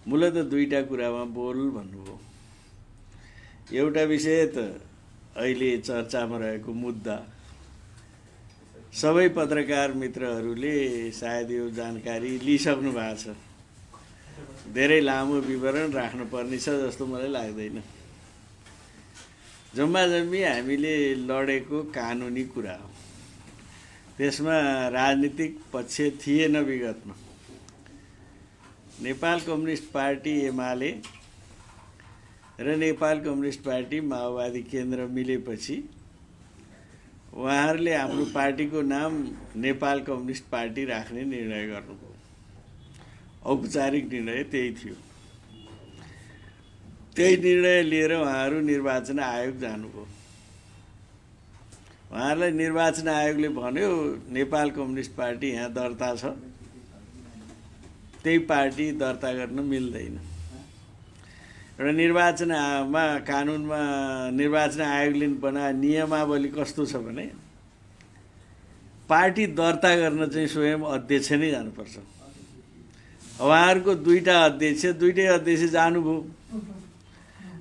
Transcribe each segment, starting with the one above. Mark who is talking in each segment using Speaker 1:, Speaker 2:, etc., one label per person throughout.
Speaker 1: मूलत दुईटा कुरामा बोल भन्नुभयो। एउटा विषय त अहिले चर्चामा रहेको मुद्दा सबै पत्रकार मित्रहरूले सायद यो जानकारी लिइसक्नु भएको छ। धेरै लामो विवरण राख्नुपर्ने छ जस्तो मलाई लाग्दैन। जम्मा जम्मी हामीले लडेको कानुनी कुरा हो। त्यसमा राजनीतिक पक्ष थिएन विगतमा। नेपाल कम्युनिस्ट पार्टी एमाले र नेपाल कम्युनिस्ट पार्टी माओवादी केन्द्र मिलेपछि उहाँहरूले हाम्रो पार्टीको नाम नेपाल कम्युनिस्ट पार्टी राख्ने निर्णय गर्नुभयो। औपचारिक निर्णय त्यही थियो। त्यही निर्णय लिएर उहाँहरू निर्वाचन आयोग जानुभयो। उहाँहरूलाई निर्वाचन आयोगले भन्यो नेपाल कम्युनिस्ट पार्टी यहाँ दर्ता छ, त्यही पार्टी दर्ता गर्न मिल्दैन। एउटा निर्वाचनमा कानुनमा निर्वाचन आयोगले बनाए नियमावली कस्तो छ भने पार्टी दर्ता गर्न चाहिँ स्वयं अध्यक्ष नै जानुपर्छ। उहाँहरूको दुईटा अध्यक्ष, दुईटै अध्यक्ष जानुभयो।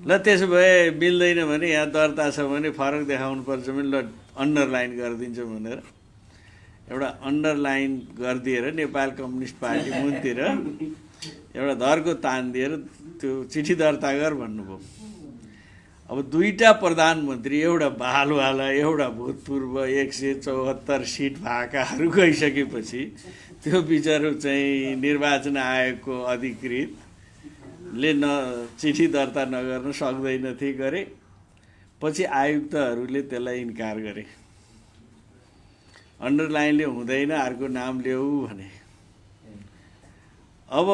Speaker 1: ल त्यसो भए मिल्दैन भने यहाँ दर्ता छ भने फरक देखाउनु पर्छ भने ल अन्डरलाइन गरिदिन्छ भनेर एउटा अन्डरलाइन गरिदिएर नेपाल कम्युनिस्ट पार्टी मुनतिर एउटा धरको तान दिएर त्यो चिठी दर्ता गर भन्नुभयो। अब दुईटा प्रधानमन्त्री, एउटा बालवाला एउटा भूतपूर्व 174 सिट भएकाहरू गइसकेपछि त्यो विचार चाहिँ निर्वाचन आयोगको अधिकृतले चिठी दर्ता नगर्न सक्दैनथे गरे। पछि आयुक्तहरूले त्यसलाई इन्कार गरे। अन्डरलाइनले हुँदैन, अर्को नाम ल्याऊ भने। अब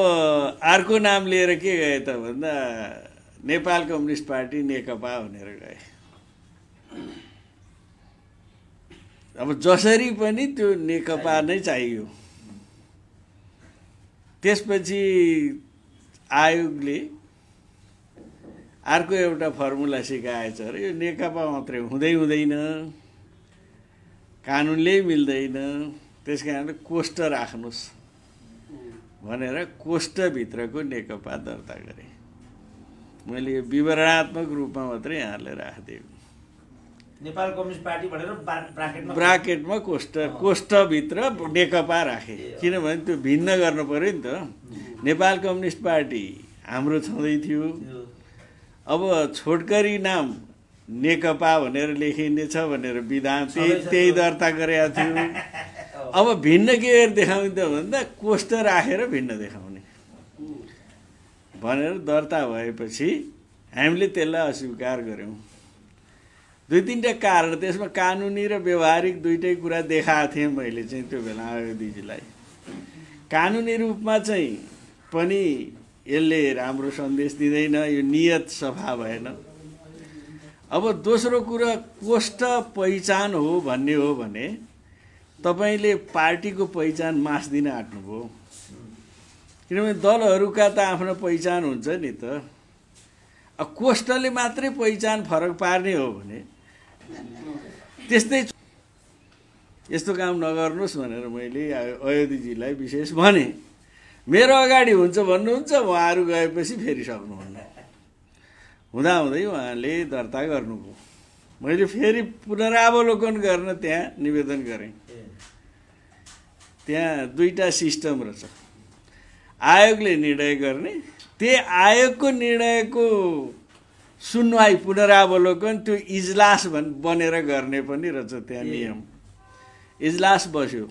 Speaker 1: अर्को नाम लिएर के गए त भन्दा नेपाल कम्युनिस्ट पार्टी नेकपा भनेर गए। अब जसरी पनि त्यो नेकपा नै चाहियो। त्यसपछि आयोगले अर्को एउटा फर्मुला सिकाएछ र यो नेकपा मात्रै हुँदैन, कानुनले मिल्दैन, त्यस कारणले कोष्ट राख्नुहोस् भनेर कोष्टभित्रको नेकपा दर्ता गरे। मैले यो विवरणात्मक रूपमा मात्रै यहाँलाई राखिदिएको।
Speaker 2: नेपाल कम्युनिस्ट पार्टी भनेर
Speaker 1: ब्राकेटमा कोष्टभित्र नेकपा राखे। किनभने त्यो भिन्न गर्नु पर्यो नि त। नेपाल कम्युनिस्ट पार्टी हाम्रो छँदै थियो। अब छोटकरी नाम नेकपा भनेर लेखिनेछ भनेर विधान त्यही दर्ता गरेका थियो। अब भिन्न के देखाउने त भन्दा कोष्ट राखेर भिन्न देखाउने भनेर दर्ता भएपछि हामीले त्यसलाई अस्वीकार गऱ्यौँ। दुई तिनवटा कारण त्यसमा कानुनी र व्यवहारिक दुईटै कुरा देखाएको थिएँ मैले चाहिँ त्यो बेला अयोध्याजीलाई। कानुनी रूपमा चाहिँ पनि यसले राम्रो सन्देश दिँदैन, यो नियत सफा भएन। अब दोस्रो कुरा कोष्ट पहिचान हो भन्ने हो भने तपाईँले पार्टीको पहिचान मास्दिन आँट्नुभयो। किनभने दलहरूका त आफ्नो पहिचान हुन्छ नि त। अब कोष्टले मात्रै पहिचान फरक पार्ने हो भने त्यस्तै यस्तो काम नगर्नुहोस् भनेर मैले अयोध्याजीलाई विशेष भने। मेरो अगाडि हुन्छ भन्नुहुन्छ, उहाँहरू गएपछि फेरि सक्नुहुन्न। हुँदाहुँदै उहाँले दर्ता गर्नुभयो। मैले फेरि पुनरावलोकन गर्न त्यहाँ निवेदन गरेँ। त्यहाँ दुईटा सिस्टम रहेछ। आयोगले निर्णय गर्ने, त्यही आयोगको निर्णयको सुनवाई पुनरावलोकन त्यो इजलास बनेर गर्ने पनि रहेछ त्यहाँ नियम। इजलास बस्यो।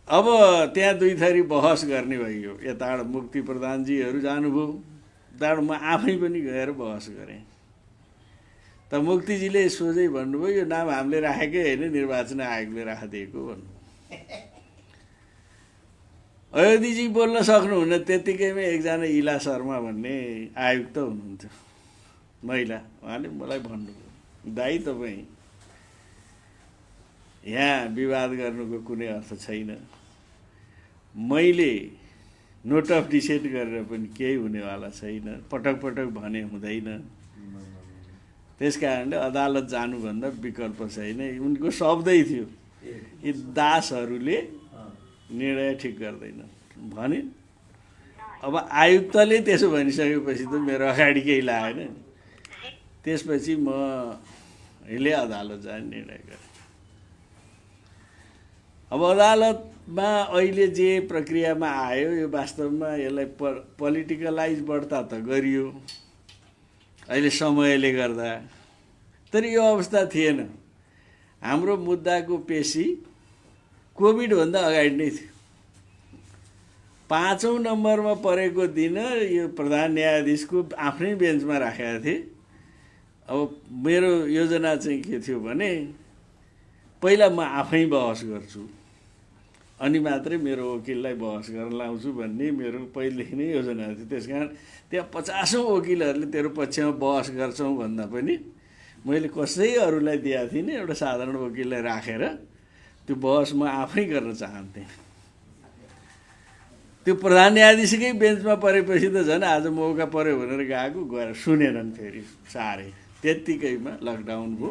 Speaker 1: अब त्यहाँ दुई थरी बहस गर्ने भइयो। यताबाट मुक्ति प्रधानजीहरू जानुभयो, त्यहाँबाट म आफै पनि गएर बहस गरेँ। त मुक्तिजीले सोझै भन्नुभयो यो नाम हामीले राखेकै होइन, निर्वाचन आयोगले राखिदिएको भन्नु। अयोध्याजी बोल्न सक्नुहुन्न। त्यत्तिकैमा एकजना इला शर्मा भन्ने आयुक्त हुनुहुन्थ्यो, महिला। उहाँले मलाई भन्नुभयो दाइ तपाईँ यहाँ विवाद गर्नुको कुनै अर्थ छैन। मैले नोट अफ डिसेन्ट गरेर पनि केही हुनेवाला छैन। पटक पटक भने हुँदैन। त्यस कारणले अदालत जानुभन्दा विकल्प छैन। उनको शब्दै थियो, यी दासहरूले निर्णय ठिक गर्दैन भने अब आयुक्तले त्यसो भनिसकेपछि त मेरो अगाडि केही लागेन। त्यसपछि म अहिले अदालत जाने निर्णय गरेँ। अब अदालतमा अहिले जे प्रक्रियामा आयो यो वास्तवमा यसलाई पोलिटिकलाइज बढ्ता त गरियो अहिले समयले गर्दा, तर यो अवस्था थिएन। हाम्रो मुद्दाको पेशी कोभिडभन्दा अगाडि नै थियो। 5औं नम्बरमा परेको दिन यो प्रधान न्यायाधीशको आफ्नै बेन्चमा राखेका थिए। अब मेरो योजना चाहिँ के थियो भने पहिला म आफै बहस गर्छु अनि मात्रै मेरो वकिललाई बहस गर्न लाउँछु भन्ने मेरो पहिलेदेखि नै योजना थियो। त्यसकारण त्यहाँ 50औं वकिलहरूले तेरो पक्षमा बहस गर्छौँ भन्दा पनि मैले कसै अरूलाई दिएको थिइनँ, एउटा साधारण वकिललाई राखेर त्यो बहस म आफै गर्न चाहन्थेँ। त्यो प्रधान न्यायाधीशकै बेन्चमा परेपछि त झन् आज मौका पऱ्यो भनेर गएको, गएर सुनेनन् फेरि साह्रै। त्यत्तिकैमा लकडाउन भयो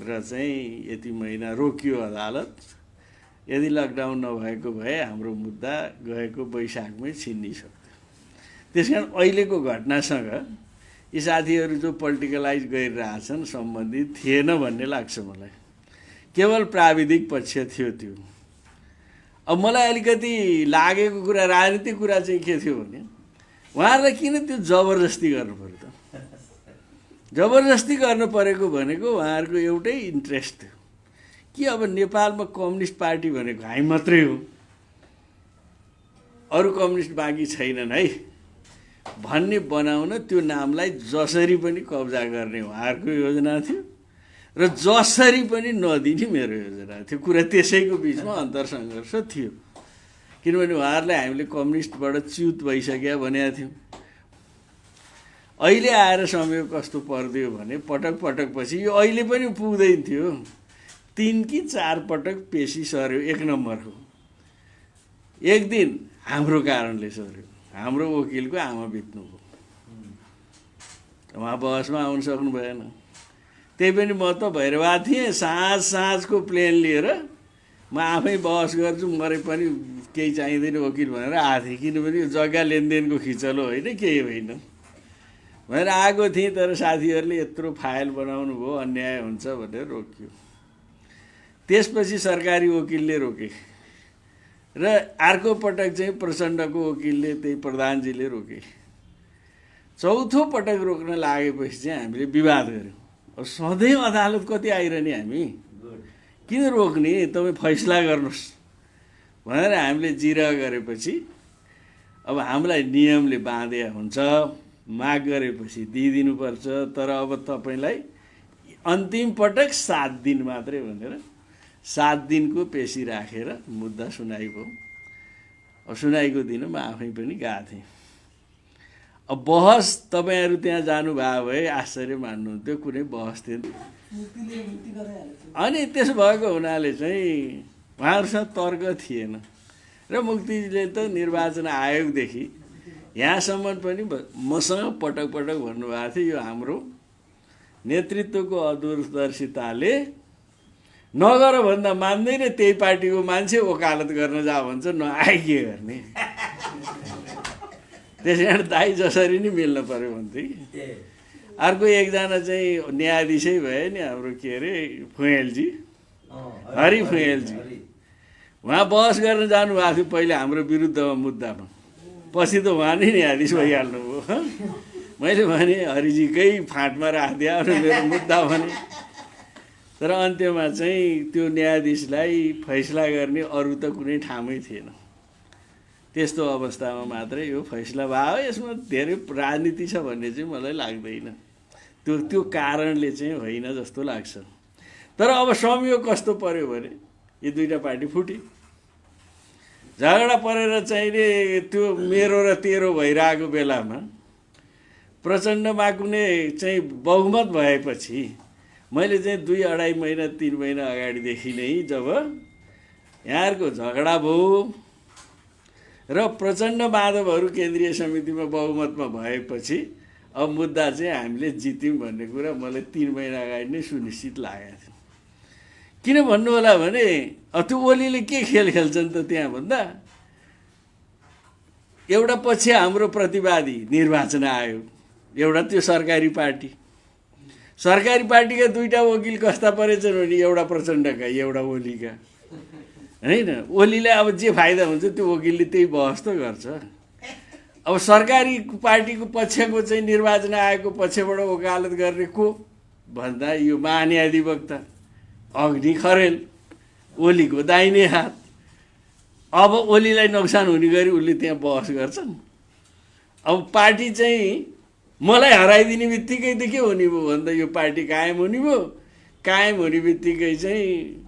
Speaker 1: र चाहिँ यति महिना रोकियो अदालत। यदि लकडाउन नभएको भए हाम्रो मुद्दा गएको वैशाखमै छिन्निसक्थ्यो। त्यस कारण अहिलेको घटनासँग यी साथीहरू जो पोलिटिकलाइज गरिरहेछन् सम्बन्धित थिएन भन्ने लाग्छ मलाई। केवल प्राविधिक पक्ष थियो त्यो। अब मलाई अलिकति लागेको कुरा राजनीतिक कुरा चाहिँ के थियो भने उहाँहरूलाई किन त्यो जबरजस्ती गर्नु पर्यो त? जबरजस्ती गर्नु परेको भनेको उहाँहरूको एउटै इन्ट्रेस्ट थियो कि अब नेपालमा कम्युनिस्ट पार्टी भनेको हामी मात्रै हो, अरू कम्युनिस्ट बाँकी छैनन् है भन्ने बनाउन त्यो नामलाई जसरी पनि कब्जा गर्ने उहाँहरूको योजना थियो र जसरी पनि नदिने मेरो योजना थियो। कुरा त्यसैको बिचमा अन्तरसङ्घर्ष थियो, किनभने उहाँहरूलाई हामीले कम्युनिस्टबाट च्युत भइसक्यो भनेका थियौँ। अहिले आएर संयोग कस्तो परिदियो भने पटक पटक पछि यो अहिले पनि पुग्दैन थियो। 3 कि 4 पटक पेशी सर्यो 1 नम्बरको। एक दिन हाम्रो कारणले सर्यो, हाम्रो वकिलको आमा बित्नुभयो, उहाँ बहसमा आउन सक्नु भएन। त्यही पनि म त भैरवा थिएँ, साँझको प्लेन लिएर म आफै बहस गर्छु, मरे पनि केही चाहिँदैन वकिल भनेर आएको थिएँ। किनभने यो जग्गा लेनदेनको खिचलो होइन, केही होइन भनेर आएको थिएँ। तर साथीहरूले यत्रो फाइल बनाउनु भयो, अन्याय हुन्छ भनेर रोक्यो। त्यसपछि सरकारी वकिलले रोके र अर्को पटक चाहिँ प्रचण्डको वकिलले, त्यही प्रधानजीले रोके। चौथो पटक रोक्न लागेपछि चाहिँ हामीले विवाद गऱ्यौँ। अब सधैँ अदालत कति आइरहने हामी, किन रोक्ने, तपाईँ फैसला गर्नुहोस् भनेर हामीले जिरह गरेपछि अब हामीलाई नियमले बाँधे हुन्छ, माग गरेपछि दिइदिनुपर्छ। तर अब तपाईँलाई अन्तिम पटक 7 दिन मात्रै भनेर 7 दिनको पेशी राखेर मुद्दा सुनाइ भयो। अब सुनाइको दिन म आफै पनि गएको थिएँ। अब बहस तपाईँहरू त्यहाँ जानुभयो भए आश्चर्य मान्नुहुन्थ्यो, कुनै बहस थिएन। अनि त्यसो भएको हुनाले चाहिँ उहाँहरूसँग तर्क थिएन र मुक्तिले त निर्वाचन आयोगदेखि यहाँसम्म पनि मसँग पटक पटक भन्नुभएको थियो, यो हाम्रो नेतृत्वको अदूरदर्शिताले नगर भन्दा मान्दैन, त्यही पार्टीको मान्छे वकालत गर्न जा भन्छ, नआए के गर्ने। त्यसै कारण दाइ जसरी नै मिल्न पर्यो भन्थे। अर्को एकजना चाहिँ न्यायाधीशै भए नि, हाम्रो के अरे फुँयेलजी, हरि फुँयेलजी, उहाँ बहस गर्न जानुभएको थियो पहिला हाम्रो विरुद्धमा मुद्दामा। पछि त उहाँ नै न्यायाधीश भइहाल्नुभयो। मैले भने हरिजीकै फाँटमा राखिदिया मेरो मुद्दा भने। तर अन्त्यमा चाहिँ त्यो न्यायाधीशलाई फैसला गर्ने अरू त कुनै ठाउँमै थिएन। त्यस्तो अवस्थामा मात्रै यो फैसला भयो। यसमा धेरै राजनीति छ भन्ने चाहिँ मलाई लाग्दैन। त्यो कारणले चाहिँ होइन जस्तो लाग्छ। तर अब संयोग कस्तो पर्यो भने यी दुईटा पार्टी फुटे, झगडा परेर चाहिँ त्यो मेरो र तेरो भइरहेको बेलामा प्रचण्डमा कुनै चाहिँ बहुमत भएपछि मैले चाहिँ 2-2.5 महिना 3 महिना अगाडिदेखि नै जब यहाँहरूको झगडा भयो र प्रचण्ड माधवहरू केन्द्रीय समितिमा बहुमतमा भएपछि अब मुद्दा चाहिँ हामीले जित्यौँ भन्ने कुरा मलाई 3 महिना अगाडि नै सुनिश्चित लागेको थियो। किन भन्नु होला भने त्यो ओलीले के खेल खेल्छन् त त्यहाँ भन्दा एउटा पछि हाम्रो प्रतिवादी निर्वाचन आयोग, एउटा त्यो सरकारी पार्टीका दुईटा वकिल कस्ता परेछन् भने एउटा प्रचण्डका एउटा ओलीका होइन। ओलीलाई अब जे फाइदा हुन्छ त्यो वकिलले त्यही बहस त गर्छ। अब सरकारी पार्टीको पक्षको चाहिँ निर्वाचन आयोगको पक्षबाट वकालत गर्ने को भन्दा यो महान्यायाधिवक्ता अग्नि खरेल, ओलीको दाहिने हात। अब ओलीलाई नोक्सान हुने गरी उसले त्यहाँ बहस गर्छन्। अब पार्टी चाहिँ मलाई हराइदिने बित्तिकै त के हुने भयो भन्दा यो पार्टी कायम हुने भयो। कायम हुने बित्तिकै चाहिँ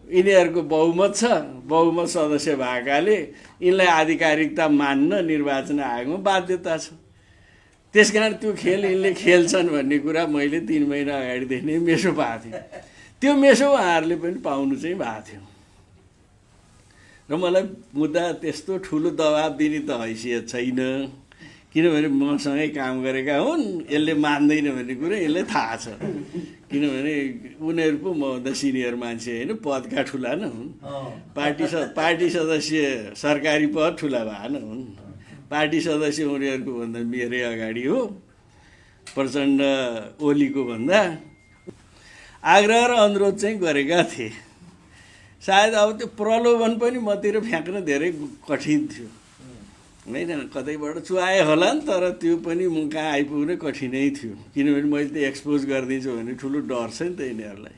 Speaker 1: यिनीहरूको बहुमत छ, बहुमत सदस्य भएकाले यिनलाई आधिकारिकता मान्न निर्वाचन आयोगमा बाध्यता छ। त्यस कारण त्यो खेल यिनले खेल्छन् भन्ने कुरा मैले 3 महिना अगाडिदेखि नै मेसो पाएको थिएँ। त्यो मेसो उहाँहरूले पनि पाउनु चाहिँ भएको थियो र मलाई मुद्दा त्यस्तो ठुलो दबाब दिने त हैसियत छैन, किनभने मसँगै काम गरेका हुन्। यसले मान्दैन भन्ने कुरा यसलाई थाहा छ, किनभने उनीहरू पो मभन्दा सिनियर मान्छे होइन, पदका ठुला न हुन्। पार्टी सदस्य सरकारी पद ठुला भए न हुन्। पार्टी सदस्य उनीहरूको भन्दा मेरै अगाडि हो, प्रचण्ड ओलीको भन्दा। आग्रह र अनुरोध चाहिँ गरेका थिए। सायद अब त्यो प्रलोभन पनि मतिर फ्याँक्न धेरै कठिन थियो होइन, कतैबाट चुहाए होला नि, तर त्यो पनि म कहाँ आइपुग्न कठिनै थियो, किनभने मैले त एक्सपोज गरिदिन्छु भने ठुलो डर छ नि त यिनीहरूलाई।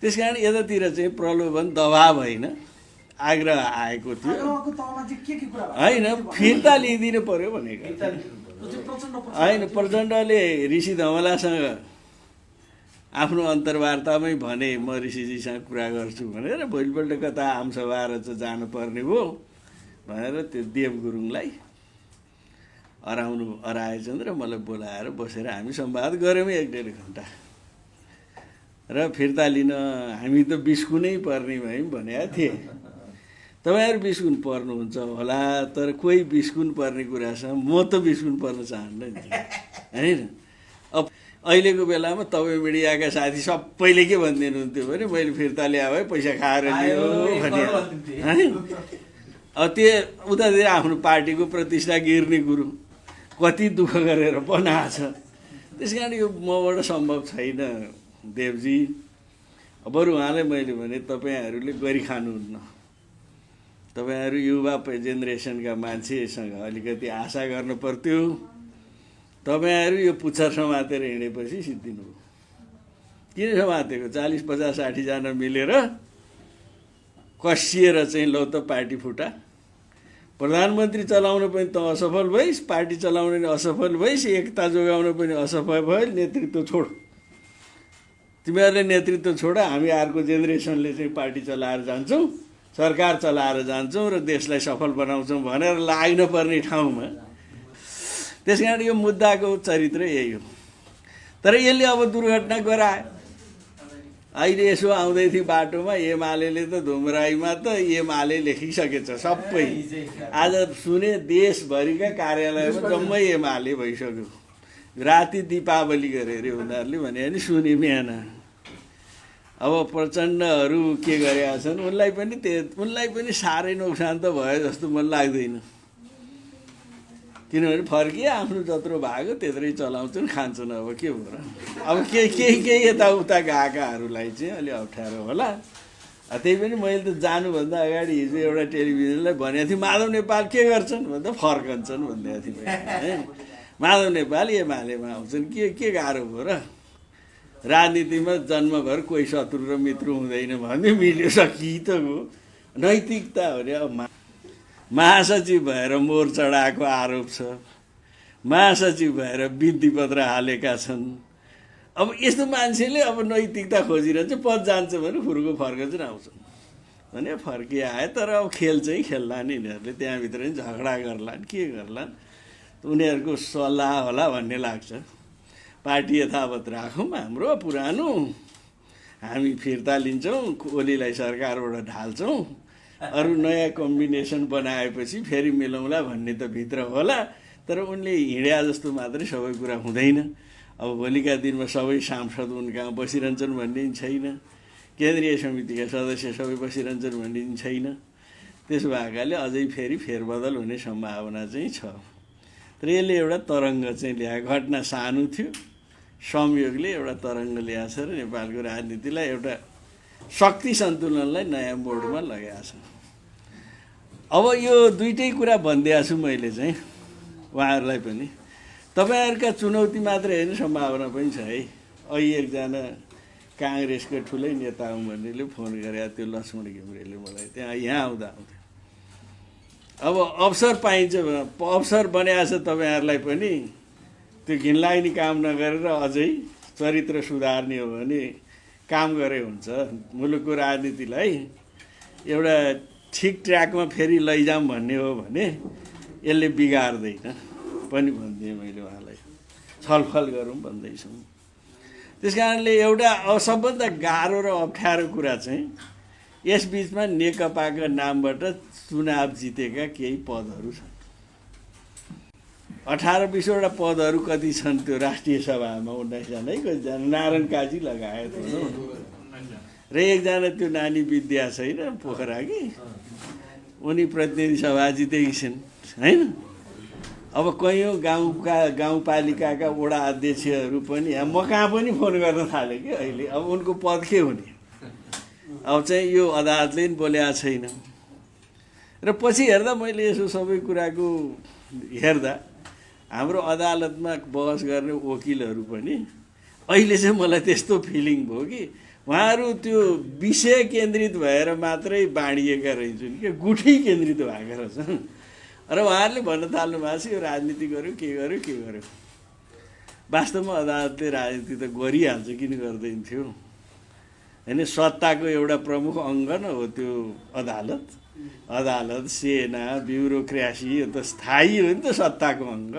Speaker 1: त्यस कारण यतातिर चाहिँ प्रलोभन दबाब होइन, आग्रह आएको थियो होइन, फिर्ता लिइदिनु पर्यो भनेको होइन। प्रचण्डले ऋषि धमलासँग आफ्नो अन्तर्वार्तामै भने म ऋषिजीसँग कुरा गर्छु भनेर, भोलिपल्ट कता आमसभा र चाहिँ जानुपर्ने भयो भनेर त्यो देव गुरुङलाई हराएछन् र मलाई बोलाएर बसेर हामी संवाद गऱ्यौँ 1-1.5 घन्टा। र फिर्ता लिन हामी त बिस्कुनै पर्ने भयौँ भनेका थिएँ। तपाईँहरू बिस्कुन पर्नुहुन्छ होला, तर कोही बिस्कुन पर्ने कुरासँग म त बिस्कुन पर्न चाहन्न नि होइन। अब अहिलेको बेलामा तपाईँ मिडियाका साथी सबैले के भनिदिनुहुन्थ्यो भने मैले फिर्ता ल्याए भए पैसा खाएर लियो भने होइन। अब त्यो उतातिर आफ्नो पार्टीको प्रतिष्ठा गिर्ने कुरो कति दुःख गरेर बनाएको छ। त्यस कारण यो मबाट सम्भव छैन देवजी। बरु उहाँलाई मैले भने तपाईँहरूले गरी खानुहुन्न, तपाईँहरू युवा जेनेरेसनका मान्छेसँग अलिकति आशा गर्नु पर्थ्यो। तपाईँहरू यो पुच्छर समातेर हिँडेपछि सिद्धिनु हो। किन समातेको? 40-50 60 जना मिलेर कसिएर चाहिँ लौ त पार्टी फुटा। प्रधानमन्त्री चलाउन पनि त असफल भइस्, पार्टी चलाउन पनि असफल भइस्, एकता जोगाउन पनि असफल भयो, नेतृत्व छोड। तिमीहरूले नेतृत्व छोड, हामी अर्को जेनेरेसनले चाहिँ पार्टी चलाएर जान्छौँ, सरकार चलाएर जान्छौँ र देशलाई सफल बनाउँछौँ भनेर लाग्न पर्ने ठाउँमा। त्यस कारण यो मुद्दाको चरित्र यही हो। तर यसले अब दुर्घटना गरायो। अहिले यसो आउँदै थियो बाटोमा एमाले त धुमराईमा त एमाले लेखिसकेछ सबै। आज सुने देशभरिका कार्यालयमा जम्मै एमाले भइसक्यो। राति दीपावली गरे अरे उनीहरूले भने नि सुने बिहान। अब प्रचण्डहरू के गरेका छन् उनलाई पनि साह्रै नोक्सान त भयो जस्तो मलाई लाग्दैन, किनभने फर्किए आफ्नो जत्रो भएको त्यत्रै चलाउँछन् खान्छन्। अब के हो र, अब केही यताउता गएकाहरूलाई चाहिँ अलि अप्ठ्यारो होला। त्यही पनि मैले त जानुभन्दा अगाडि हिजो एउटा टेलिभिजनलाई भनेको थिएँ माधव नेपाल के गर्छन् भन्दा फर्कन्छन् भनिदिएको थिएँ मैले। माधव नेपाल एमालेमा आउँछन्, के गाह्रो भयो र। राजनीतिमा जन्मभर कोही शत्रु र मित्र हुँदैन भन्ने मिल्यो, सकि त हो। नैतिकता हो रे। अब महासचिव भएर मोर चढाएको आरोप छ, महासचिव भएर बिन्ती पत्र हालेका छन्। अब यस्तो मान्छेले अब नैतिकता खोजिरहन्छ, पद जान्छ भने फुर्को फर्कन्छन् आउँछन् भने फर्किआए। तर अब खेल चाहिँ खेल्लान् यिनीहरूले, त्यहाँभित्र पनि झगडा गर्लान् के गर्लान्, उनीहरूको सल्लाह होला भन्ने लाग्छ। पार्टी यथावत राखौँ, हाम्रो पुरानो, हामी फिर्ता लिन्छौँ, ओलीलाई सरकारबाट ढाल्छौँ, अरू नयाँ कम्बिनेसन बनाएपछि फेरि मिलाउँला भन्ने त भित्र होला। तर उनले हिँड्या जस्तो मात्रै सबै कुरा हुँदैन। अब भोलिका दिनमा सबै सांसद उनकहाँ बसिरहन्छन् भन्ने छैन, केन्द्रीय समितिका सदस्य सबै बसिरहन्छन् भन्ने छैन। त्यसो भएकाले अझै फेरि फेरबदल हुने सम्भावना चाहिँ छ। तर यसले एउटा तरङ्ग चाहिँ ल्याएको, घटना सानो थियो, संयोगले एउटा तरङ्ग ल्याएको छ र नेपालको राजनीतिलाई एउटा शक्ति सन्तुलनलाई नयाँ मोडमा लगाएको छ। अब यो दुईटै कुरा भनिदिएको छु मैले चाहिँ उहाँहरूलाई पनि। तपाईँहरूका चुनौती मात्रै होइन, सम्भावना पनि छ है। अहिले एकजना काङ्ग्रेसको ठुलै नेता हुँ भन्नेले फोन गरे, त्यो लक्ष्मण घिमिरेले मलाई यहाँ आउँदा अब अवसर पाइन्छ, अवसर बनाएको छ तपाईँहरूलाई पनि। त्यो घिनलाग्ने काम नगरेर अझै चरित्र सुधार्ने हो भने काम गरे हुन्छ। मुलुकको राजनीतिलाई एउटा ठिक ट्र्याकमा फेरि लैजाऊँ भन्ने हो भने यसले बिगार्दैन पनि भनिदिएँ मैले उहाँलाई। छलफल गरौँ भन्दैछौँ। त्यस कारणले एउटा सबभन्दा गाह्रो र अप्ठ्यारो कुरा चाहिँ यस बिचमा नेकपाका नामबाट चुनाव जितेका केही पदहरू छन्। 18-20वटा पदहरू कति छन् त्यो राष्ट्रिय सभामा? 19 जना, कतिजना? नारायण काजी लगायत र एकजना त्यो नानी विद्या छैन पोखराकी, उनी प्रतिनिधि सभा जितेकी छिन् होइन। अब कैयौँ गाउँपालिकाका वडा अध्यक्षहरू पनि म कहाँ पनि फोन गर्न थाले कि अहिले। अब उनको पद के हुने? अब चाहिँ यो अदालतले पनि बोलेको छैन। र पछि हेर्दा मैले यसो सबै कुराको हेर्दा हाम्रो अदालतमा बहस गर्ने वकिलहरू पनि अहिले चाहिँ मलाई त्यस्तो फिलिङ भयो कि उहाँहरू त्यो विषय केन्द्रित भएर मात्रै बाँडिएका रहेछन् कि गुठी केन्द्रित भएका रहेछन्। र उहाँहरूले भन्न थाल्नु भएको छ यो राजनीति गर्यो, के गर्यो के गर्यो। वास्तवमा अदालतले राजनीति त गरिहाल्छ, किन गर्दैन थियो होइन। सत्ताको एउटा प्रमुख अङ्ग न हो त्यो अदालत। अदालत, सेना, ब्युरोक्रेसी, यो त स्थायी हो नि त सत्ताको अङ्ग।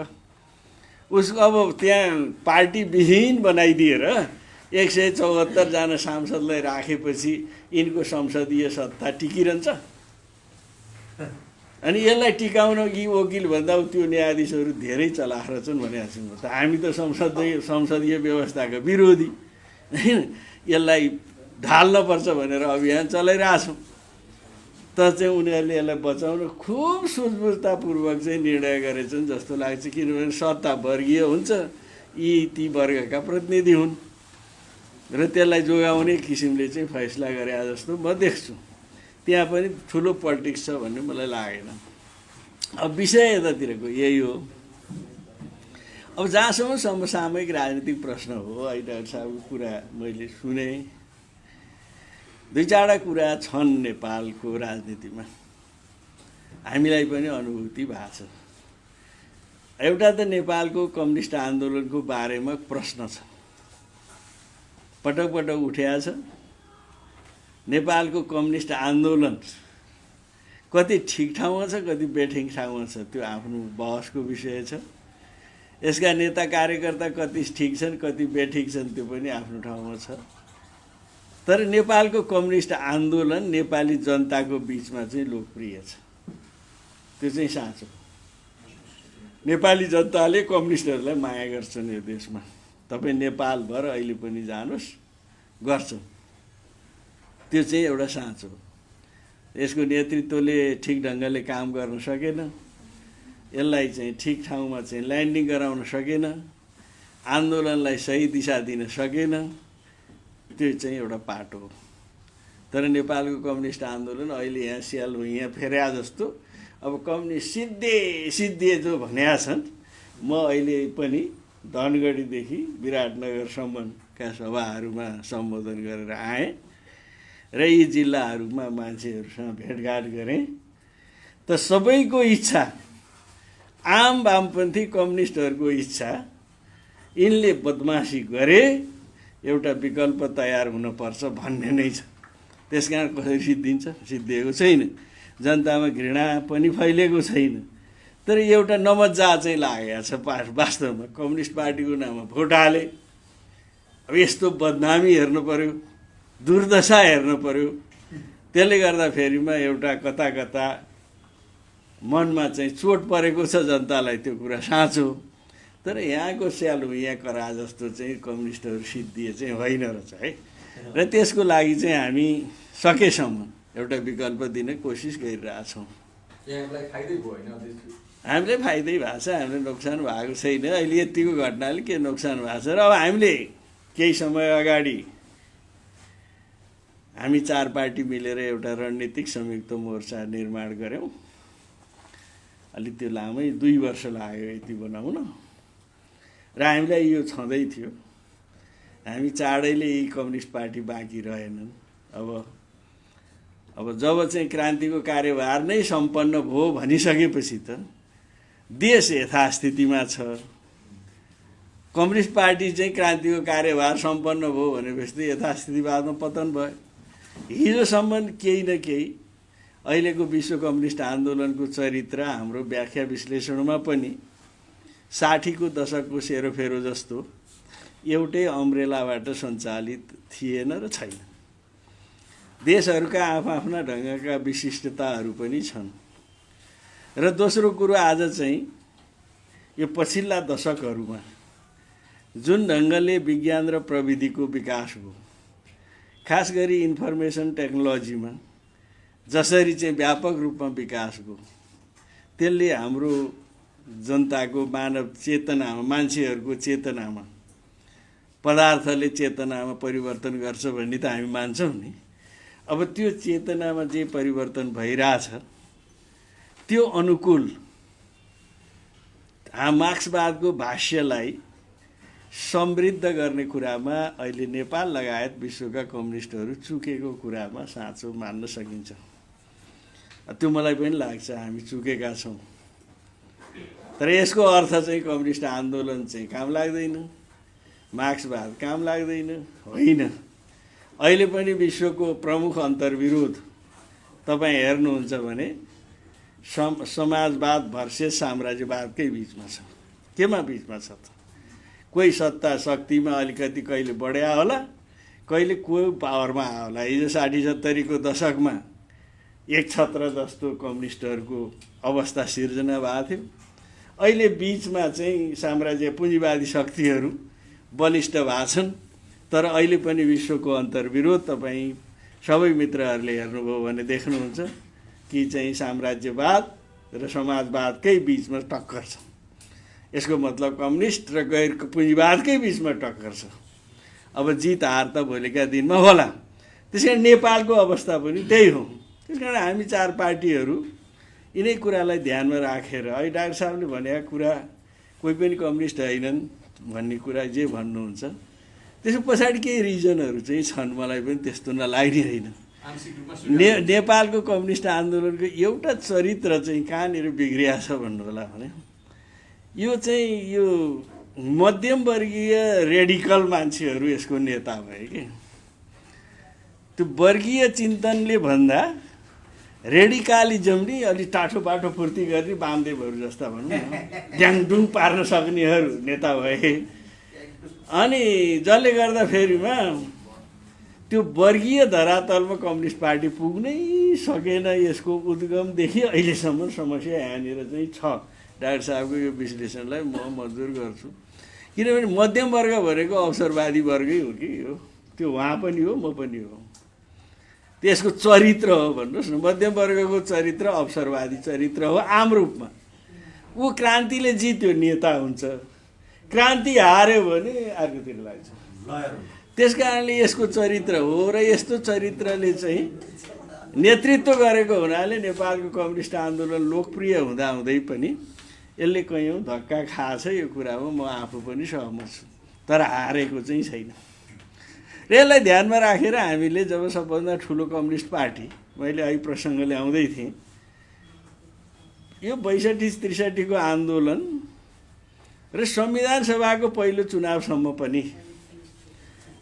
Speaker 1: उसको अब त्यहाँ पार्टी विहीन बनाइदिएर 174 जना सांसदलाई राखेपछि यिनको संसदीय सत्ता टिकिरहन्छ। अनि यसलाई टिकाउन यी वकिल भन्दा त्यो न्यायाधीशहरू धेरै चलाख रहेछन् भनेको छु म त। हामी त संसदीय व्यवस्थाका विरोधी होइन, यसलाई ढाल्नुपर्छ भनेर अभियान चलाइरहेछौँ। तर चाहिँ उनीहरूले यसलाई बचाउन खुब सुझबुझतापूर्वक चाहिँ निर्णय गरेछन् जस्तो लाग्छ। किनभने सत्ता वर्गीय हुन्छ, यी ती वर्गका प्रतिनिधि हुन् र त्यसलाई जोगाउने किसिमले चाहिँ फैसला गरे जस्तो म देख्छु। त्यहाँ पनि ठुलो पोलिटिक्स छ भन्ने मलाई लागेन। अब विषय यतातिरको यही हो। अब जहाँसम्म समसामयिक राजनीतिक प्रश्न हो, अहिले डाक्टर साहबको कुरा मैले सुने। 2-4 कुरा छन् नेपालको राजनीतिमा, हामीलाई पनि अनुभूति भएको छ। एउटा त नेपालको कम्युनिस्ट आन्दोलनको बारेमा प्रश्न छ, पटक पटक उठेको छ। नेपालको कम्युनिस्ट आन्दोलन कति ठिक ठाउँमा छ, कति बेठिक ठाउँमा छ, त्यो आफ्नो बहसको विषय छ। यसका नेता कार्यकर्ता कति ठिक छन्, कति बेठिक छन्, त्यो पनि आफ्नो ठाउँमा छ। तर नेपालको कम्युनिस्ट आन्दोलन नेपाली जनताको बिचमा चाहिँ लोकप्रिय छ, त्यो चाहिँ साँचो। नेपाली जनताले कम्युनिस्टहरूलाई माया गर्छन् यो देशमा। तपाईँ नेपालभर अहिले पनि जानुहोस्, गर्छन्। त्यो चाहिँ एउटा साँचो। यसको नेतृत्वले ठिक ढङ्गले काम गर्न सकेन, यसलाई चाहिँ ठिक ठाउँमा चाहिँ ल्यान्डिङ गराउन सकेन, आन्दोलनलाई सही दिशा दिन सकेन, त्यो चाहिँ एउटा पाटो हो। तर नेपालको कम्युनिस्ट आन्दोलन अहिले यहाँ स्याल यहाँ फेर्या जस्तो अब कम्युनिस्ट सिद्धे जो भनेका छन्। म अहिले पनि धनगढीदेखि विराटनगरसम्मका सभाहरूमा सम्बोधन गरेर आएँ र यी जिल्लाहरूमा मान्छेहरूसँग भेटघाट गरेँ। त सबैको इच्छा, आम वामपन्थी कम्युनिस्टहरूको इच्छा, यिनले बदमासी गरे एउटा विकल्प तयार हुनुपर्छ भन्ने नै छ। त्यसकारण कसरी सिद्धिन्छ? सिद्धिएको छैन। जनतामा घृणा पनि फैलिएको छैन। तर एउटा नमजा चाहिँ लागेको छ वास्तवमा। कम्युनिस्ट पार्टीको नाममा भोट हाले, अब यस्तो बदनामी हेर्नु पर्यो, दुर्दशा हेर्नु पर्यो। त्यसले गर्दा फेरिमा एउटा कता कता मनमा चाहिँ चोट परेको छ जनतालाई, त्यो कुरा साँचो। तर यहाँको स्याल यहाँ करा जस्तो चाहिँ कम्युनिस्टहरू सिद्धिए चाहिँ होइन रहेछ है। र त्यसको लागि चाहिँ हामी सकेसम्म एउटा विकल्प दिने कोसिस गरिरहेछौँ।
Speaker 3: यहाँलाई फाइदै भयो होइन अध्यक्ष?
Speaker 1: हामीलाई फाइदै भएको छ, हामीलाई नोक्सान भएको छैन। अहिले यतिको घटनाले के नोक्सान भएको छ र अब हामीले केही समय अगाडि हामी 4 पार्टी मिलेर एउटा रणनीतिक संयुक्त मोर्चा निर्माण गऱ्यौँ। अलि त्यो लामै 2 वर्ष लाग्यो यति बनाउन र हामीलाई यो छँदै थियो हामी चाँडैले यी कम्युनिस्ट पार्टी बाँकी रहेनन्। अब जब चाहिँ क्रान्तिको कार्यभार नै सम्पन्न भयो भनिसकेपछि त देश यथास्थितिमा छ। कम्युनिस्ट पार्टी चाहिँ क्रान्तिको कार्यभार सम्पन्न भयो भनेपछि त यथास्थितिवादमा पतन भयो। हिजोसम्म केही न केही अहिलेको विश्व कम्युनिस्ट आन्दोलनको चरित्र हाम्रो व्याख्या विश्लेषणमा पनि 60 को दशकको सेरोफेरो जस्तो एउटै अम्ब्रेलाबाट सञ्चालित थिएन र छैन। देशहरूका आफ्ना ढङ्गका विशिष्टताहरू पनि छन्। र दोस्रो कुरो आज चाहिँ यो पछिल्ला दशकहरूमा जुन ढङ्गले विज्ञान र प्रविधिको विकास भयो, खास गरी इन्फर्मेसन टेक्नोलोजीमा जसरी चाहिँ व्यापक रूपमा विकास भयो, त्यसले हाम्रो जनताको मानव चेतनामा, मान्छेहरूको चेतनामा, पदार्थले चेतनामा परिवर्तन गर्छ भन्ने त हामी मान्छौँ नि। अब त्यो चेतनामा जे परिवर्तन भइरहेछ त्यो अनुकूल मार्क्सवादको भाष्यलाई समृद्ध गर्ने कुरामा अहिले नेपाल लगायत विश्वका कम्युनिस्टहरू चुकेको कुरामा साँचो मान्न सकिन्छ। त्यो मलाई पनि लाग्छ हामी चुकेका छौँ। तर यसको अर्थ चाहिँ कम्युनिस्ट आन्दोलन चाहिँ काम लाग्दैन, मार्क्सवाद काम लाग्दैन होइन। अहिले पनि विश्वको प्रमुख अन्तर्विरोध तपाईँ हेर्नुहुन्छ भने समाजवाद भर्सेस साम्राज्यवादकै बिचमा छ। केमा बिचमा छ त? कोही सत्ता शक्तिमा अलिकति कहिले बढ्या होला, कहिले कोही पावरमा आयो होला। हिजो 60-70 को दशकमा एक छत्र जस्तो कम्युनिस्टहरूको अवस्था सिर्जना भएको थियो। अहिले बिचमा चाहिँ साम्राज्य पुँजीवादी शक्तिहरू बलिष्ठ भएको छन्। तर अहिले पनि विश्वको अन्तर्विरोध तपाईँ सबै मित्रहरूले हेर्नुभयो भने देख्नुहुन्छ कि चाहिँ साम्राज्यवाद र समाजवादकै बिचमा टक्कर छ। यसको मतलब कम्युनिस्ट र गैर पुँजीवादकै बिचमा टक्कर छ। अब जित हार त भोलिका दिनमा होला। त्यसकारण नेपालको अवस्था पनि त्यही हो। त्यसकारण हामी 4 पार्टीहरू यिनै कुरालाई ध्यानमा राखेर अहिले डाक्टर साहबले भनेका कुरा कोही पनि कम्युनिस्ट होइनन् भन्ने कुरा जे भन्नुहुन्छ त्यसको पछाडि केही रिजनहरू चाहिँ छन्। मलाई पनि त्यस्तो नलाग्ने होइन। नेपालको कम्युनिस्ट आन्दोलनको एउटा चरित्र चाहिँ कहाँनिर बिग्रिया छ भन्नु होला भने यो चाहिँ यो मध्यमवर्गीय रेडिकल मान्छेहरू यसको नेता भए कि त्यो वर्गीय चिन्तनले भन्दा रेडिकालिजम नि अलि टाठो पाठो पूर्ति गर्ने वामदेवहरू जस्ता भनौँ न ड्याङडुङ पार्न सक्नेहरू नेता भए। अनि जसले गर्दा फेरिमा त्यो वर्गीय धरातलमा कम्युनिस्ट पार्टी पुग्नै सकेन। यसको उद्गमदेखि अहिलेसम्म समस्या यहाँनिर चाहिँ छ। डाक्टर साहबको यो विश्लेषणलाई म मजदुर गर्छु। किनभने मध्यम वर्ग भनेको अवसरवादी वर्गै हो कि हो। त्यो उहाँ पनि हो, म पनि हो। त्यसको चरित्र हो भन्नुहोस् न। मध्यम वर्गको चरित्र अवसरवादी चरित्र हो आम रूपमा। ऊ क्रान्तिले जित्यो नेता हुन्छ, क्रान्ति हार्यो भने अर्कोतिर लाग्छ। त्यस कारणले यसको चरित्र हो र यस्तो चरित्रले चाहिँ नेतृत्व गरेको हुनाले नेपालको कम्युनिस्ट आन्दोलन लोकप्रिय हुँदाहुँदै पनि यसले कयौँ धक्का खाएछ। यो कुरामा म आफू पनि सहमत छु। तर हारेको चाहिँ छैन। र यसलाई ध्यानमा राखेर हामीले जब सबभन्दा ठुलो कम्युनिस्ट पार्टी मैले अहिले प्रसङ्ग ल्याउँदै थिएँ, यो 62-63 को आन्दोलन र संविधान सभाको पहिलो चुनावसम्म पनि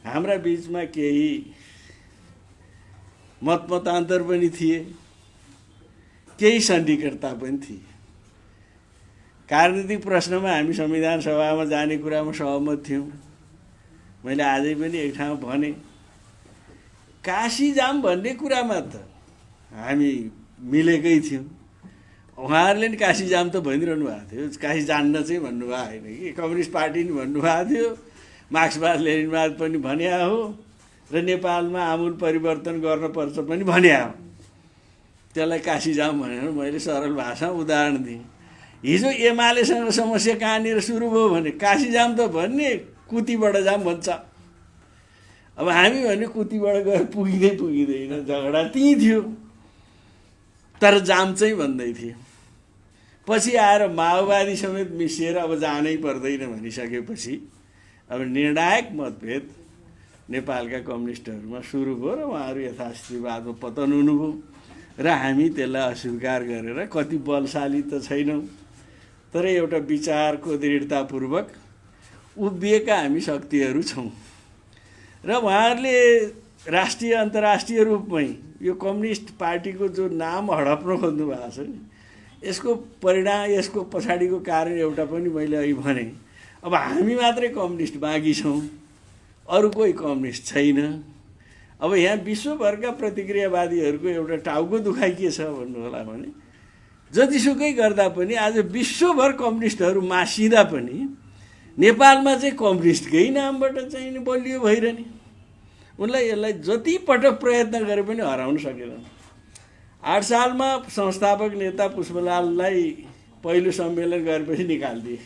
Speaker 1: हाम्रा बिचमा केही मतमतान्तर पनि थिए, केही सन्धिकर्ता पनि थिए। राजनीतिक प्रश्नमा हामी संविधान सभामा जाने कुरामा सहमत थियौँ। मैले आजै पनि एक ठाउँ भने काशी जाम भन्ने कुरामा त हामी मिलेकै थियौँ। उहाँहरूले नि काशी जाम त भनिरहनु भएको थियो। काशी जान्न चाहिँ भन्नुभएको होइन कि, कम्युनिस्ट पार्टी नि भन्नुभएको थियो, मार्क्सवाद लेनिनवाद पनि भन्या हो र नेपालमा आमूल परिवर्तन गर्नुपर्छ पनि भन्या हो। त्यसलाई काशीजाम भनेर मैले सरल भाषामा उदाहरण दिएँ। हिजो एमालेसँग समस्या कहाँनिर सुरु भयो भने काशीजाम त भन्ने कुतीबाट जाम भन्छ। अब हामी भने कुतीबाट गएर पुगिँदैन, झगडा त्यहीँ थियो, तर जाम चाहिँ भन्दै थियो। पछि आएर माओवादी समेत मिसिएर अब जानै पर्दैन भनिसकेपछि अब निर्णायक मतभेद नेपालका कम्युनिस्टहरूमा सुरु भयो र उहाँहरू यथास्थितिवादमा पतन हुनुभयो र हामी त्यसलाई अस्वीकार गरेर कति बलशाली त छैनौँ तर एउटा विचारको दृढतापूर्वक उभिएका हामी शक्तिहरू छौँ र उहाँहरूले राष्ट्रिय अन्तर्राष्ट्रिय रूपमै यो कम्युनिस्ट पार्टीको जो नाम हडप्न खोज्नु भएको छ नि, यसको परिणाम, यसको पछाडिको कारण एउटा पनि मैले अघि भने, अब हामी मात्रै कम्युनिस्ट बाँकी छौँ, अरू कोही कम्युनिस्ट छैन। अब यहाँ विश्वभरका प्रतिक्रियावादीहरूको एउटा टाउको दुखाइ के छ भन्नु होला भने, जतिसुकै गर्दा पनि आज विश्वभर कम्युनिस्टहरू मासिँदा पनि नेपालमा चाहिँ कम्युनिस्टकै नामबाट चाहिँ बलियो भइरहने, उनलाई यसलाई जति पटक प्रयत्न गरे पनि हराउन सकेन। 8 सालमा संस्थापक नेता पुष्पलाललाई पहिलो सम्मेलन गरेपछि निकालिदिए,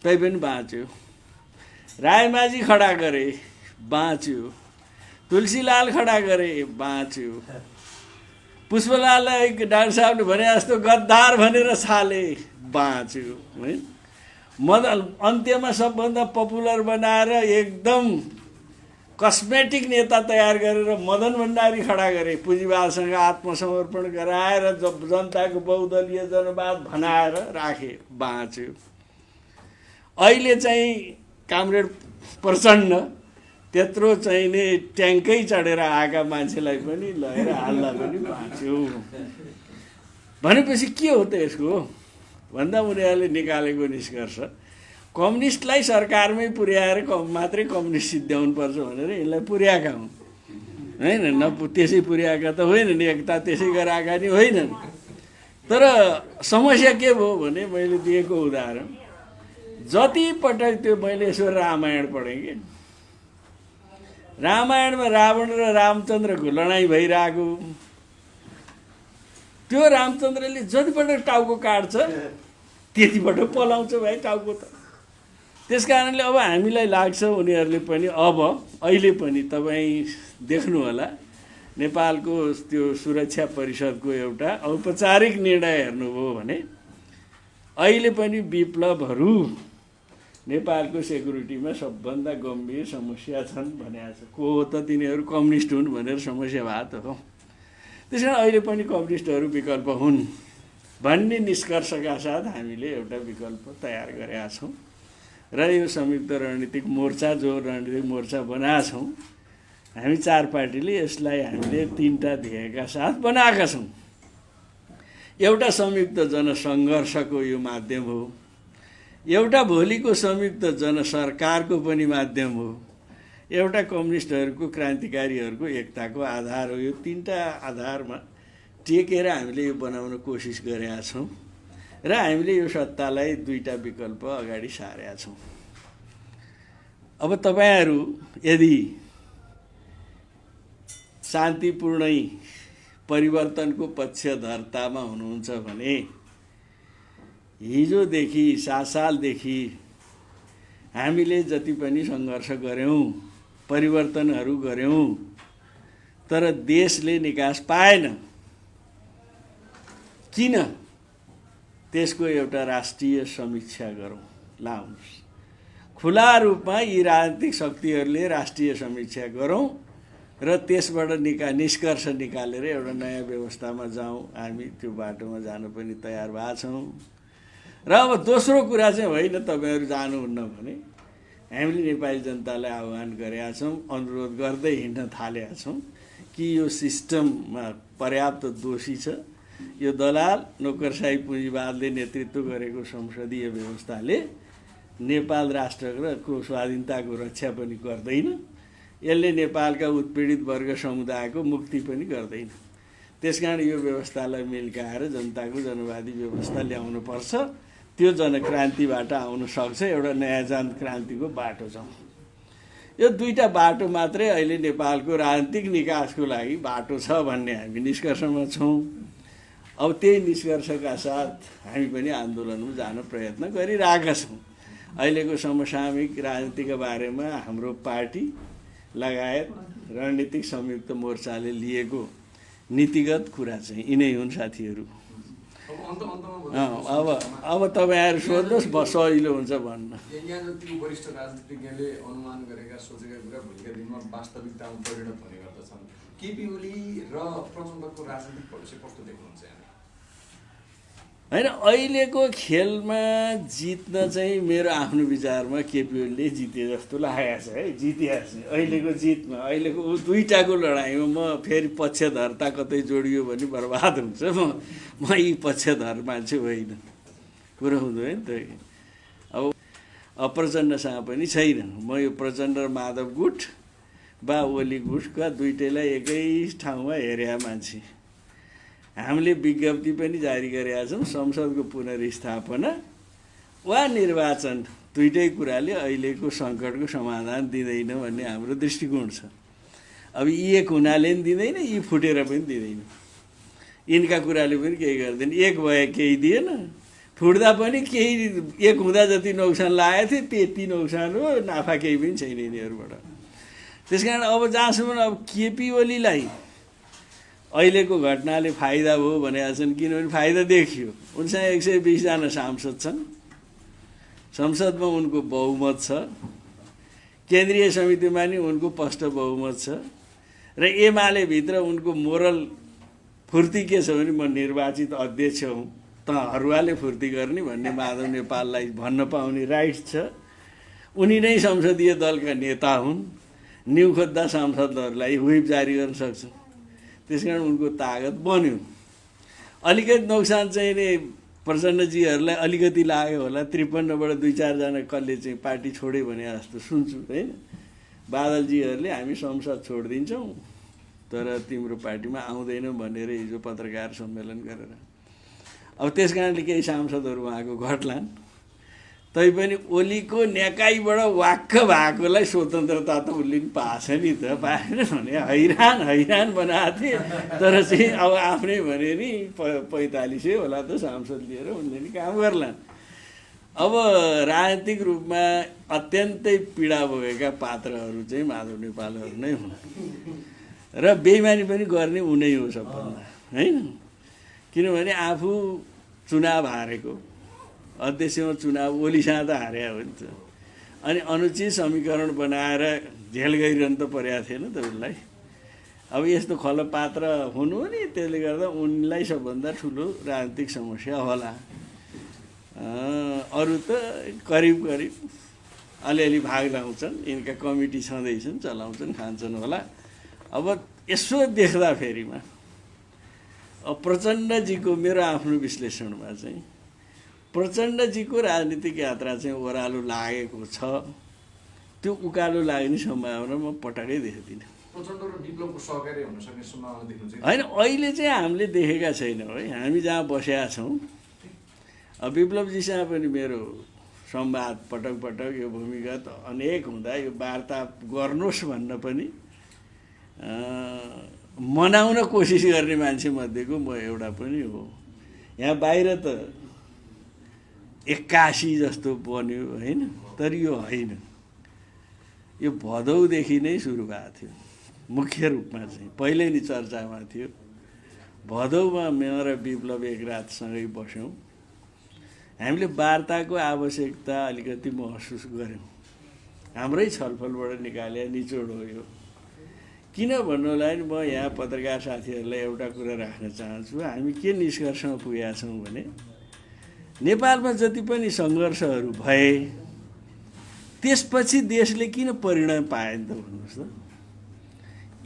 Speaker 1: तै पनि बाँच्यो। रायमाझी खडा गरे, बाँच्यो। तुलसीलाल खडा गरे, बाँच्यो। पुष्पलाललाई डाक्टर साहबले भने जस्तो गद्दार भनेर छाले, बाँच्यो है। मदन अन्त्यमा सबभन्दा पपुलर बनाएर एकदम कस्मेटिक नेता तयार गरेर मदन भण्डारी खडा गरे, पुँजीवादसँग आत्मसमर्पण गराएर जनताको बहुदलीय जनवाद भनाएर राखे, बाँच्यो। अहिले चाहिँ कामरेड प्रचण्ड त्यत्रो चाहिने ट्याङ्कै चढेर आएका मान्छेलाई पनि लगेर हाल्दा पनि बाँच्यो भनेपछि के हो त यसको भन्दा उनीहरूले निकालेको निष्कर्ष कम्युनिस्टलाई सरकारमै पुर्याएर मात्रै कम्युनिस्ट सिद्ध्याउनु पर्छ भनेर यसलाई पुर्याएका हुन् हैन। त्यसै पुर्याएका त होइनन्, एकता त्यसै गराएका नि होइनन्। तर समस्या के भयो भने मैले दिएको उदाहरण जति पटक त्यो मैले यसो रामायण पढेँ कि रामायणमा रावण र रामचन्द्रको लडाइँ भइरहेको, त्यो रामचन्द्रले जतिपटक टाउको काट्छ त्यतिपटक पलाउँछ भाइ टाउको त। त्यस कारणले अब हामीलाई लाग्छ उनीहरूले पनि अब अहिले पनि तपाईँ देख्नु होला नेपालको त्यो सुरक्षा परिषदको एउटा औपचारिक निर्णय हेर्नुभयो भने अहिले पनि विप्लवहरू नेपालको सेक्युरिटीमा सबभन्दा गम्भीर समस्या छन् भनेको छ। को हो त तिनीहरू कम्युनिस्ट हुन् भनेर समस्या भएको त हो। त्यस कारण अहिले पनि कम्युनिस्टहरू विकल्प हुन् भन्ने निष्कर्षका साथ हामीले एउटा विकल्प तयार गरेका छौँ र यो संयुक्त रणनीतिक मोर्चा जो रणनीतिक मोर्चा बनाएका छौँ हामी 4 पार्टीले यसलाई हामीले 3टा ध्येयका साथ बनाएका छौँ। एउटा संयुक्त जनसङ्घर्षको यो माध्यम हो, एउटा भोलिको संयुक्त जनसरकारको पनि माध्यम हो, एउटा कम्युनिस्टहरूको क्रान्तिकारीहरूको एकताको आधार हो। यो 3टा आधारमा टेकेर हामीले यो बनाउन कोसिस गरेका छौँ र हामीले यो सत्तालाई 2टा विकल्प अगाडि सारेका छौँ। अब तपाईँहरू यदि शान्तिपूर्णै परिवर्तनको पक्षधर्तामा हुनुहुन्छ भने हिजोदेखि 7 सालदेखि हामीले जति पनि सङ्घर्ष गऱ्यौँ, परिवर्तनहरू गऱ्यौँ, तर देशले निकास पाएन। किन? त्यसको एउटा राष्ट्रिय समीक्षा गरौँ, लाउनुहोस्। खुला रूपमा यी राजनीतिक शक्तिहरूले राष्ट्रिय समीक्षा गरौँ र त्यसबाट निष्कर्ष निकालेर एउटा नयाँ व्यवस्थामा जाउँ। हामी त्यो बाटोमा जान पनि तयार भएका छौँ। र अब दोस्रो कुरा चाहिँ होइन तपाईँहरू जानुहुन्न भने हामीले नेपाली जनतालाई आह्वान गरेका छौँ, अनुरोध गर्दै हिँड्न थालेका छौँ कि यो सिस्टममा पर्याप्त दोषी छ। यो दलाल नोकरशाही पुँजीवादले नेतृत्व गरेको संसदीय व्यवस्थाले नेपाल राष्ट्रको स्वाधीनताको रक्षा पनि गर्दैन, यसले नेपालका उत्पीडित वर्ग समुदायको मुक्ति पनि गर्दैन। त्यसकारण यो व्यवस्थालाई मिल्काएर जनताको जनवादी व्यवस्था ल्याउनुपर्छ। त्यो जनक्रान्तिबाट आउन सक्छ, एउटा नयाँ जनक्रान्तिको बाटो छ। यो दुईटा बाटो मात्रै अहिले नेपालको राजनीतिक निकासको लागि बाटो छ भन्ने हामी निष्कर्षमा छौँ। अब त्यही निष्कर्षका साथ हामी पनि आन्दोलनमा जान प्रयत्न गरिरहेका छौँ। अहिलेको समसामयिक राजनीतिका बारेमा हाम्रो पार्टी लगायत रणनीतिक संयुक्त मोर्चाले लिएको नीतिगत कुरा चाहिँ यिनै हुन् साथीहरू। अब तपाईँहरू सोध्नुहोस् सजिलो हुन्छ भन्न।
Speaker 3: यहाँ जति वरिष्ठ राजनीतिज्ञले अनुमान गरेका सोचेका कुरा भोलिका दिनमा वास्तविकतामा परिणत हुने गर्दछन्। केपी ओली र प्रचण्डको राजनीतिक भविष्य कस्तो देख्नुहुन्छ यहाँ?
Speaker 1: होइन, अहिलेको खेलमा जित्न चाहिँ मेरो आफ्नो विचारमा केपी ओलीले जिते जस्तो लागेको छ है। जितिया चाहिँ अहिलेको जितमा, अहिलेको दुईटाको लडाइँमा म फेरि पक्षधरता कतै जोडियो भने बर्बाद हुन्छ। म यी पक्षधर मान्छे होइन, कुरो हुँदैन त। अब प्रचण्डसँग पनि छैन। म यो प्रचण्ड र माधव गुट बा ओली गुटका दुइटैलाई एकै ठाउँमा हेरेका मान्छे। हामीले विज्ञप्ति पनि जारी गरेका छौँ। संसदको पुनर्स्थापना वा निर्वाचन दुइटै कुराले अहिलेको सङ्कटको समाधान दिँदैन भन्ने हाम्रो दृष्टिकोण छ। अब यी एक हुनाले पनि दिँदैन, यी फुटेर पनि दिँदैन। यिनका कुराले पनि केही गर्दैन। एक भए केही दिएन, फुट्दा पनि केही एक हुँदा जति नोक्सान लागेको थियो त्यति नोक्सान हो, नाफा केही पनि छैन यिनीहरूबाट। त्यस कारण अब जहाँसम्म अब केपी ओलीलाई अहिलेको घटनाले फाइदा भयो भनेका छन्, किनभने फाइदा देखियो। उनसँग 120 जना सांसद छन्, संसदमा उनको बहुमत छ, केन्द्रीय समितिमा नि उनको स्पष्ट बहुमत छ, र एमाले भित्र उनको मोरल फुर्ती के छ भने म निर्वाचित अध्यक्ष हुँ, त हरुवाले फुर्ती गर्ने भन्ने माधव नेपाललाई भन्न पाउने राइट छ। उनी नै संसदीय दलका नेता हुन्, न्यु खोज्दा सांसदहरूलाई व्हिप जारी गर्न सक्छन्। त्यसकारण उनको तागत बन्यो। अलिकति नोक्सान चाहिँ नि प्रचण्डजीहरूलाई अलिकति लाग्यो होला। 53बाट 2-4 जना कसले चाहिँ पार्टी छोड्यो भने जस्तो सुन्छु होइन। बादलजीहरूले हामी संसद छोडिदिन्छौँ तर तिम्रो पार्टीमा आउँदैनौँ भनेर हिजो पत्रकार सम्मेलन गरेर, अब त्यस कारणले केही सांसदहरू उहाँको घट्लान्। तैपनि ओलीको नेकाइबाट वाक्क भएकोलाई स्वतन्त्रता त उसले पनि पाएछ नि त, पाएन भने हैरान बनाएको थिए। तर चाहिँ अब आफ्नै भने नि 45 होला त सांसद लिएर उनले नि काम गर्लान्। अब राजनीतिक रूपमा अत्यन्तै पीडा भोगेका पात्रहरू चाहिँ माधव नेपालहरू नै हुन् र बेइमानी पनि गर्ने उनै हो सबभन्दा होइन। किनभने आफू चुनाव हारेको, अध्यक्षमा चुनाव ओलीसँग त हारे हो नि त, अनि अनुचित समीकरण बनाएर झेल गरिरहनु त परेको थिएन त उसलाई। अब यस्तो खलपात्र हुनु नि, त्यसले गर्दा उनलाई सबभन्दा ठुलो राजनीतिक समस्या होला। अरू त करिब अलिअलि भाग लाउँछन्, यिनका कमिटी छँदैछन्, चलाउँछन्, खान्छन् होला। अब यसो देख्दाखेरिमा अब प्रचण्डजीको मेरो आफ्नो विश्लेषणमा चाहिँ प्रचण्डजीको राजनीतिक यात्रा चाहिँ ओह्रालो लागेको छ। त्यो उकालो लाग्ने सम्भावना म पटक्कै देख्दिनँ।
Speaker 3: प्रचण्ड र विप्लवको सहकारी हुन सक्ने सम्भावना देख्नुहुन्छ?
Speaker 1: होइन, अहिले चाहिँ हामीले देखेका छैनौँ है। हामी जहाँ बसेका छौँ, अब विप्लवजीसँग पनि मेरो संवाद पटक यो भूमिगत अनेक हुँदा यो वार्ता गर्नुहोस् भन्न पनि मनाउन कोसिस गर्ने मान्छे मध्येको म एउटा पनि हो। यहाँ बाहिर त 81 जस्तो बन्यो होइन, तर यो होइन। यो भदौदेखि नै सुरु भएको थियो मुख्य रूपमा चाहिँ, पहिल्यै नै चर्चामा थियो। भदौमा म र विप्लव एक रातसँगै बस्यौँ। हामीले वार्ताको आवश्यकता अलिकति महसुस गऱ्यौँ। हाम्रै छलफलबाट निकाले निचोड हो यो। किन भन्नुलाई म यहाँ पत्रकार साथीहरूलाई एउटा कुरा राख्न चाहन्छु। हामी के निष्कर्षमा पुगेका छौँ भने नेपालमा जति पनि सङ्घर्षहरू भए त्यसपछि देशले किन परिणाम पाएन त भन्नुहोस् त।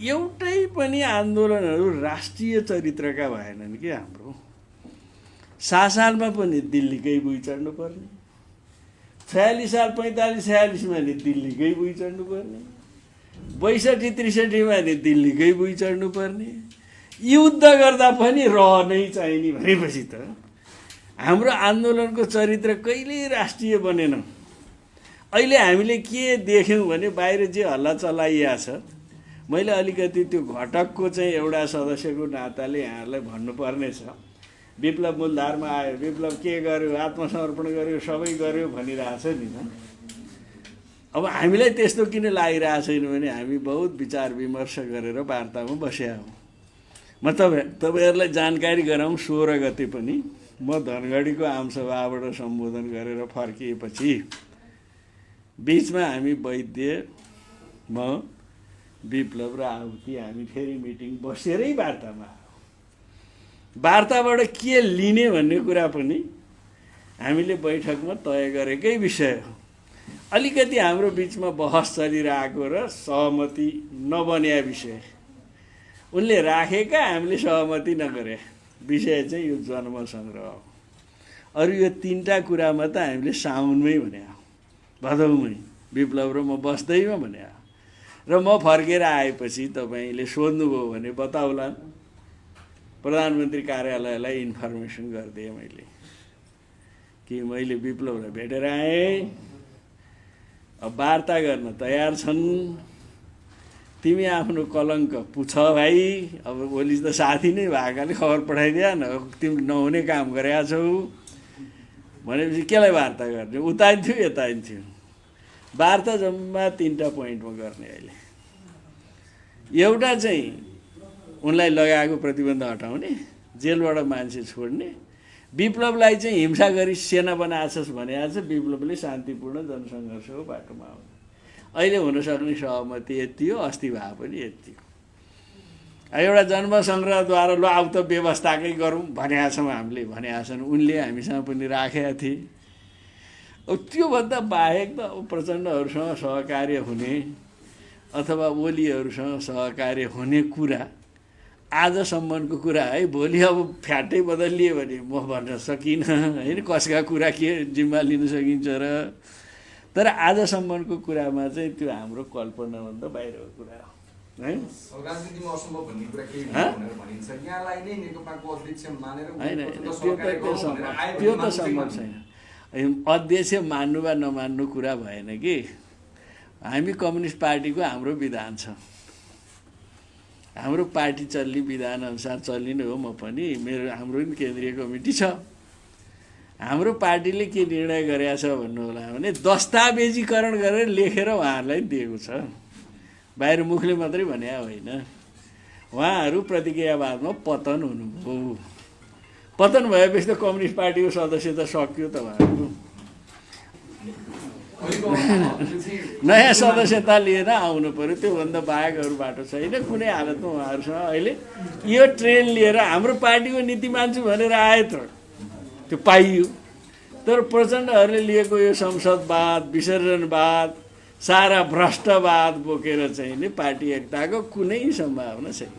Speaker 1: एउटै पनि आन्दोलनहरू राष्ट्रिय चरित्रका भएनन् कि हाम्रो। 7 सालमा पनि दिल्लीकै बुई चढ्नु पर्ने, 46 साल 45-46मा नि दिल्लीकै बुई चढ्नु पर्ने, 62-63मा नि दिल्लीकै बुई चढ्नु पर्ने, युद्ध गर्दा पनि रहनै चाहिने भनेपछि त हाम्रो आन्दोलनको चरित्र कहिल्यै राष्ट्रिय बनेन। अहिले हामीले के देख्यौँ भने बाहिर जे हल्ला चलाइया छ, मैले अलिकति त्यो घटकको चाहिँ एउटा सदस्यको नाताले यहाँहरूलाई भन्नुपर्ने छ। विप्लव मूलधारमा आयो, विप्लव के गर्यो, आत्मसमर्पण गर्यो, सबै गर्यो भनिरहेछ नि त। अब हामीलाई त्यस्तो किन लागिरहेको छैन भने हामी बहुत विचार विमर्श गरेर वार्तामा बसेका हौँ। म तपाईँहरूलाई जानकारी गराउँ, 16 गते पनि म धनगढीको आमसभाबाट सम्बोधन गरेर फर्किएपछि बिचमा हामी वैद्य, म, विप्लव र आहुति हामी फेरि मिटिङ बसेरै वार्तामा आयौँ। वार्ताबाट के लिने भन्ने कुरा पनि हामीले बैठकमा तय गरेकै विषय हो। अलिकति हाम्रो बिचमा बहस चलिरहेको र सहमति नबन्या विषय, उनले राखेका हामीले सहमति नगरे विषय चाहिँ यो जन्म सङ्ग्रह हो। अरू यो 3टा कुरामा त हामीले साउनमै भने हो, भदौमै विप्लव र म बस्दैमा भने हो। र म फर्केर आएपछि तपाईँले सोध्नुभयो भने बताउला, प्रधानमन्त्री कार्यालयलाई इन्फर्मेसन गरिदिएँ मैले कि मैले विप्लवलाई भेटेर आएँ, अब वार्ता गर्न तयार छन्, तिमी आफ्नो कलङ्क पुछ भाइ। अब भोलि त साथी नै भएकाले खबर पठाइदिया न, तिमी नहुने काम गरेका छौ भनेपछि केलाई वार्ता गर्ने, उता थियो यता थियो। वार्ता जम्मा 3टा पोइन्टमा गर्ने। अहिले एउटा चाहिँ उनलाई लगाएको प्रतिबन्ध हटाउने, जेलबाट मान्छे छोड्ने, विप्लवलाई चाहिँ हिंसा गरी सेना बनाएछस् भनेको छ, विप्लवले शान्तिपूर्ण जनसङ्घर्षको बाटोमा आउने। अहिले हुनसक्ने सहमति यति हो, अस्ति भए पनि यति हो। एउटा जन्म सङ्ग्रहद्वारा ल अब त व्यवस्थाकै गरौँ भनेका छौँ हामीले, भनेका छन् उनले, हामीसँग पनि राखेका थिए। अब त्योभन्दा बाहेक त अब प्रचण्डहरूसँग सहकार्य हुने अथवा ओलीहरूसँग सहकार्य हुने कुरा आजसम्मको कुरा है। भोलि अब फ्याटै बदलियो भने म भन्न सकिनँ होइन, कसका कुरा के जिम्मा लिन सकिन्छ र। तर आजसम्मको कुरामा चाहिँ त्यो हाम्रो कल्पनाभन्दा बाहिरको कुरा हो है।
Speaker 3: राजनीतिमा असम्भव भन्ने कुरा केही भनेर भनिन्छ, यहाँलाई नै नेकपाको अध्यक्ष मानेर
Speaker 1: होइन, त्यो त सम्भव छैन। अध्यक्ष मान्नु वा नमान्नु कुरा भएन कि, हामी कम्युनिस्ट पार्टीको हाम्रो विधान छ, हाम्रो पार्टी चल्ने विधान अनुसार चल्ने हो। म पनि हाम्रो पनि केन्द्रीय कमिटी छ, हाम्रो पार्टीले के निर्णय गरेका छ भन्नु होला भने दस्तावेजीकरण गरेर लेखेर उहाँहरूलाई दिएको छ, बाहिर मुखले मात्रै भने होइन। उहाँहरू प्रतिक्रियावादमा पतन हुनुभयो, पतन भएपछि त कम्युनिस्ट पार्टीको सदस्यता सक्यो त उहाँहरू। नयाँ सदस्यता लिएर आउनु पर्यो, त्योभन्दा बाहेक अरू बाटो छैन कुनै हालतमा उहाँहरूसँग। अहिले यो ट्रेन लिएर हाम्रो पार्टीको नीति मान्छु भनेर आए त त्यो पाइयो, तर प्रचण्डहरूले लिएको यो संसदवाद, विसर्जनवाद, सारा भ्रष्टवाद बोकेर चाहिँ नि पार्टी एकताको कुनै सम्भावना छैन।